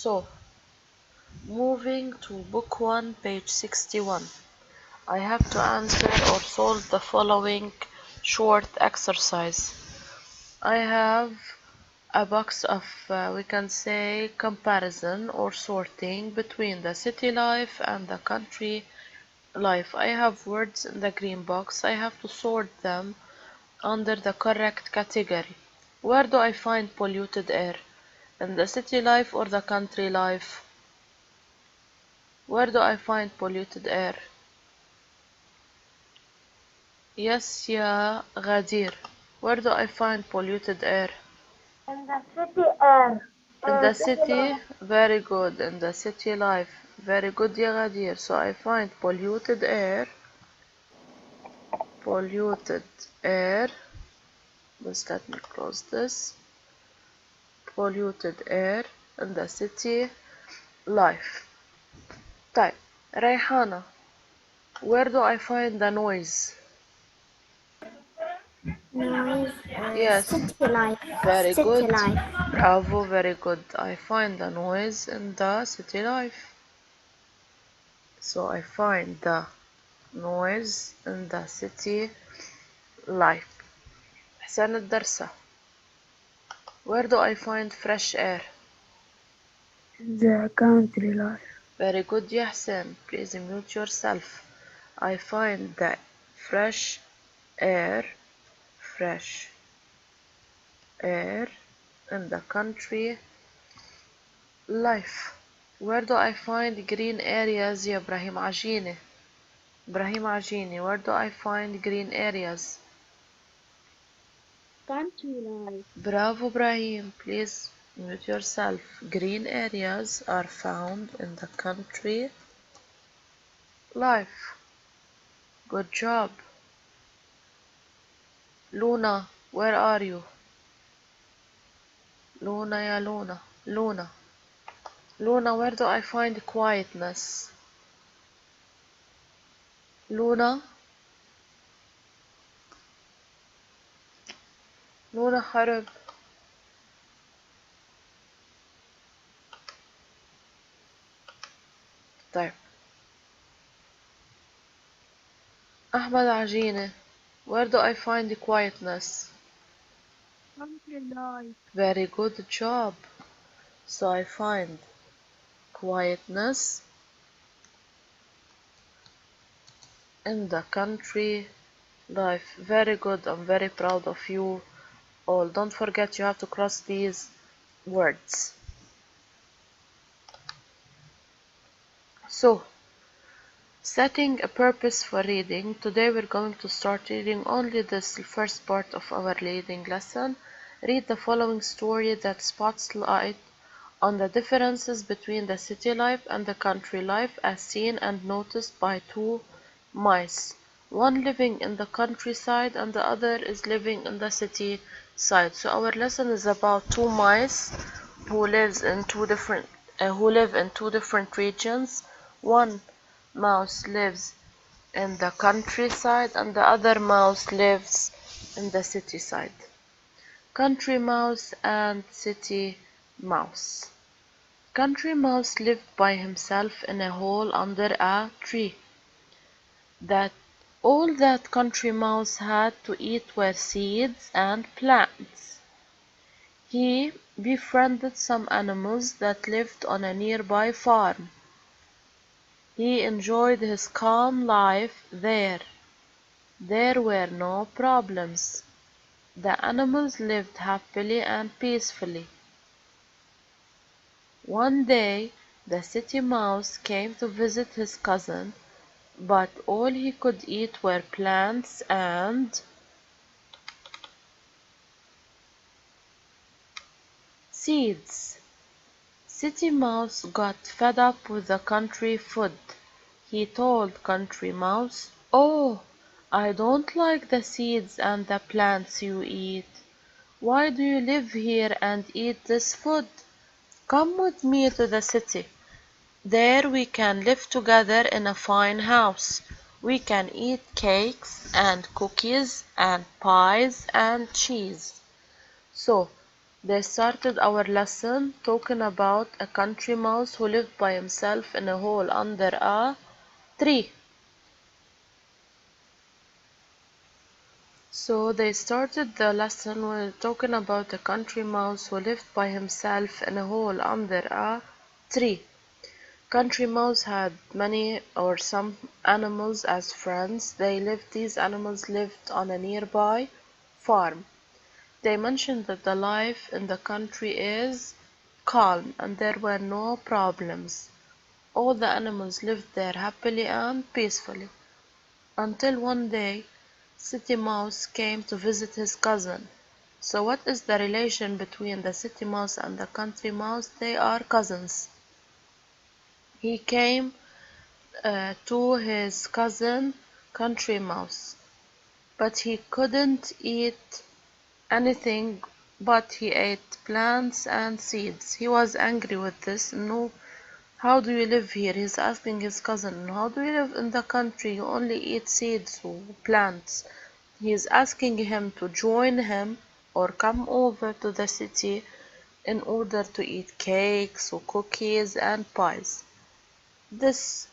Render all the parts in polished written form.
So, moving to book 1, page 61. I have to answer or solve the following short exercise. I have a box of, we can say, comparison or sorting between the city life and the country life. I have words in the green box. I have to sort them under the correct category. Where do I find polluted air? In the city life or the country life? Where do I find polluted air? Yes, yeah, Ghadir. Where do I find polluted air? In the city air. In the City city, life. very good. In the city life, very good, ya Ghadir. So I find polluted air, polluted air. Just let me close this. Polluted air in the city life. طيب, Rayhana, where do I find the noise? Noise. Yes, City life. very City good. life. Bravo, very good. I find the noise in the city life. So I find the noise in the city life. حسين الدرسة. Where do I find fresh air? The country life. Very good, يا حسين. Please mute yourself. I find the fresh air, fresh air in the country life. Where do I find green areas, يا إبراهيم عجيني? إبراهيم عجيني, where do I find green areas? Country life. Bravo, Ibrahim. Please mute yourself. Green areas are found in the country life. Good job. Luna, where are you? Luna, ya Luna. Luna. Luna, where do I find quietness? Luna. Luna حرب. طيب. أحمد عجينة. Where do I find quietness? Country life. Very good job. So I find quietness in the country life. Very good. I'm very proud of you all. Don't forget you have to cross these words. So, setting a purpose for reading. Today we're going to start reading only this first part of our reading lesson. Read the following story that spots light on the differences between the city life and the country life as seen and noticed by two mice. One living in the countryside and the other is living in the city side. So our lesson is about two mice who lives in who live in two different regions. One mouse lives in the countryside and the other mouse lives in the city side. Country mouse and city mouse. Country mouse lived by himself in a hole under a tree. That all that Country Mouse had to eat were seeds and plants. He befriended some animals that lived on a nearby farm. He enjoyed his calm life there. There were no problems. The animals lived happily and peacefully. One day, the city mouse came to visit his cousin, but all he could eat were plants and seeds. City Mouse got fed up with the country food. He told Country Mouse, "Oh, I don't like the seeds and the plants you eat. Why do you live here and eat this food? Come with me to the city. There we can live together in a fine house. We can eat cakes and cookies and pies and cheese." So, They started our lesson talking about a country mouse who lived by himself in a hole under a tree. So they started the lesson with talking about a country mouse who lived by himself in a hole under a tree. Country Mouse had many or some animals as friends. These animals lived on a nearby farm. They mentioned that the life in the country is calm and there were no problems. All the animals lived there happily and peacefully. Until one day, City Mouse came to visit his cousin. So what is the relation between the City Mouse and the Country Mouse? They are cousins. He came to his cousin Country Mouse, but he couldn't eat anything but he ate plants and seeds. He was angry with this. No, how do you live here? He's asking his cousin, how do you live in the country? You only eat seeds or plants. He's asking him to join him or come over to the city in order to eat cakes or cookies and pies. This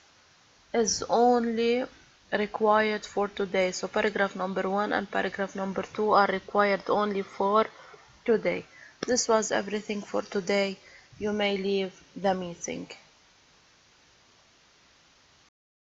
is only required for today. So paragraph number 1 and paragraph number 2 are required only for today. This was everything for today. You may leave the meeting.